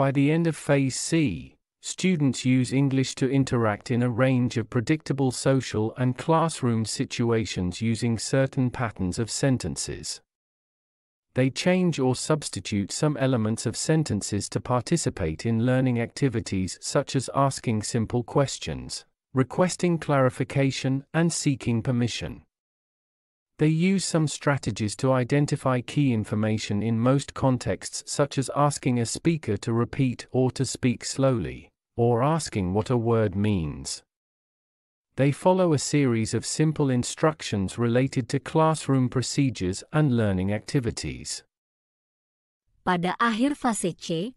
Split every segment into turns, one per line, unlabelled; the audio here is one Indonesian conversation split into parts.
By the end of Phase C, students use English to interact in a range of predictable social and classroom situations using certain patterns of sentences. They change or substitute some elements of sentences to participate in learning activities such as asking simple questions, requesting clarification, and seeking permission. They use some strategies to identify key information in most contexts, such as asking a speaker to repeat or to speak slowly, or asking what a word means. They follow a series of simple instructions related to classroom procedures and learning activities.
Pada akhir fase C,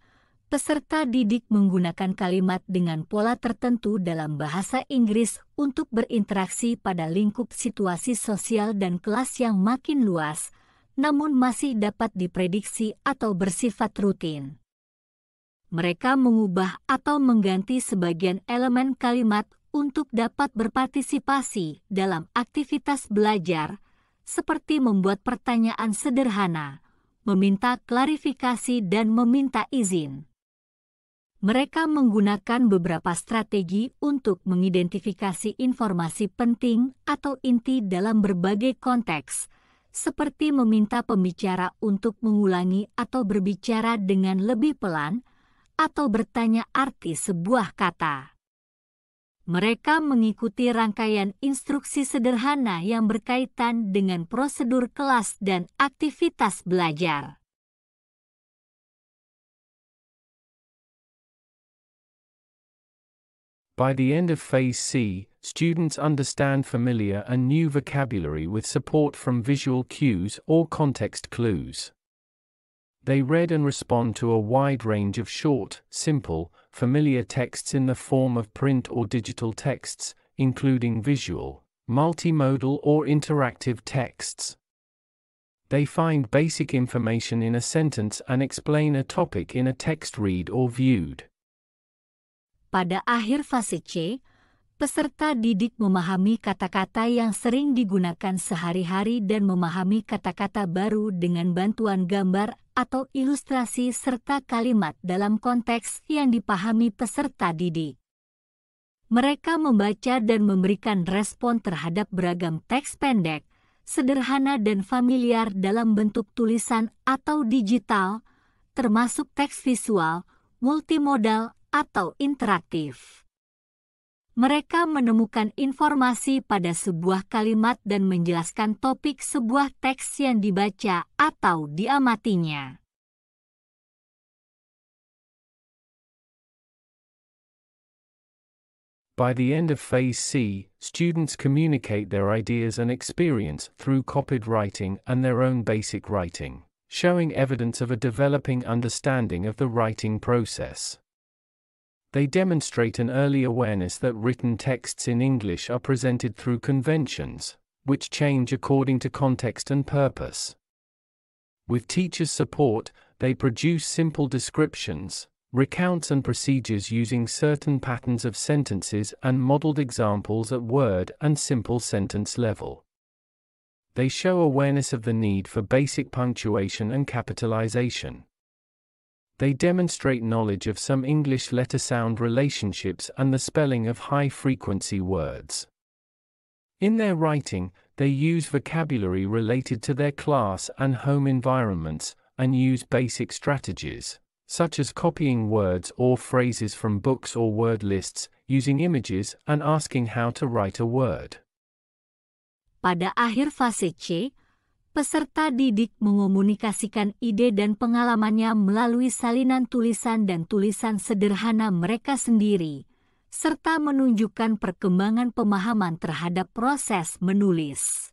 peserta didik menggunakan kalimat dengan pola tertentu dalam bahasa Inggris untuk berinteraksi pada lingkup situasi sosial dan kelas yang makin luas, namun masih dapat diprediksi atau bersifat rutin. Mereka mengubah atau mengganti sebagian elemen kalimat untuk dapat berpartisipasi dalam aktivitas belajar, seperti membuat pertanyaan sederhana, meminta klarifikasi, dan meminta izin. Mereka menggunakan beberapa strategi untuk mengidentifikasi informasi penting atau inti dalam berbagai konteks, seperti meminta pembicara untuk mengulangi atau berbicara dengan lebih pelan, atau bertanya arti sebuah kata. Mereka mengikuti rangkaian instruksi sederhana yang berkaitan dengan prosedur kelas dan aktivitas belajar.
By the end of Phase C, students understand familiar and new vocabulary with support from visual cues or context clues. They read and respond to a wide range of short, simple, familiar texts in the form of print or digital texts, including visual, multimodal, or interactive texts. They find basic information in a sentence and explain a topic in a text read or viewed.
Pada akhir fase C, peserta didik memahami kata-kata yang sering digunakan sehari-hari dan memahami kata-kata baru dengan bantuan gambar atau ilustrasi serta kalimat dalam konteks yang dipahami peserta didik. Mereka membaca dan memberikan respon terhadap beragam teks pendek, sederhana dan familiar dalam bentuk tulisan atau digital, termasuk teks visual, multimodal, atau interaktif. Mereka menemukan informasi pada sebuah kalimat dan menjelaskan topik sebuah teks yang dibaca atau diamatinya.
By the end of Phase C, students communicate their ideas and experience through copied writing and their own basic writing, showing evidence of a developing understanding of the writing process. They demonstrate an early awareness that written texts in English are presented through conventions, which change according to context and purpose. With teachers' support, they produce simple descriptions, recounts and procedures using certain patterns of sentences and modeled examples at word and simple sentence level. They show awareness of the need for basic punctuation and capitalization. They demonstrate knowledge of some English letter-sound relationships and the spelling of high-frequency words. In their writing, they use vocabulary related to their class and home environments, and use basic strategies, such as copying words or phrases from books or word lists, using images, and asking how to write a word.
Pada akhir fase C, peserta didik mengomunikasikan ide dan pengalamannya melalui salinan tulisan dan tulisan sederhana mereka sendiri, serta menunjukkan perkembangan pemahaman terhadap proses menulis.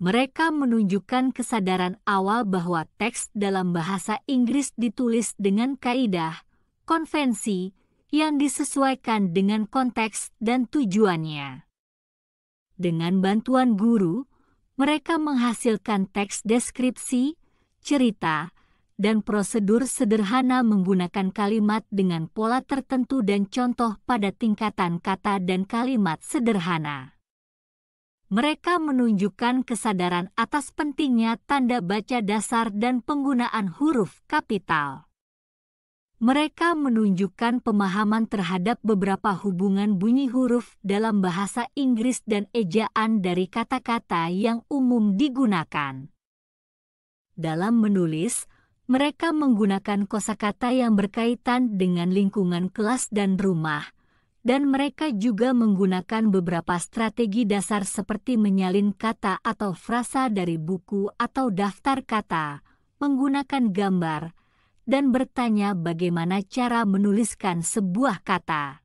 Mereka menunjukkan kesadaran awal bahwa teks dalam bahasa Inggris ditulis dengan kaidah, konvensi, yang disesuaikan dengan konteks dan tujuannya. Dengan bantuan guru, mereka menghasilkan teks deskripsi, cerita, dan prosedur sederhana menggunakan kalimat dengan pola tertentu dan contoh pada tingkatan kata dan kalimat sederhana. Mereka menunjukkan kesadaran atas pentingnya tanda baca dasar dan penggunaan huruf kapital. Mereka menunjukkan pemahaman terhadap beberapa hubungan bunyi huruf dalam bahasa Inggris dan ejaan dari kata-kata yang umum digunakan. Dalam menulis, mereka menggunakan kosakata yang berkaitan dengan lingkungan kelas dan rumah, dan mereka juga menggunakan beberapa strategi dasar seperti menyalin kata atau frasa dari buku atau daftar kata, menggunakan gambar, dan bertanya bagaimana cara menuliskan sebuah kata.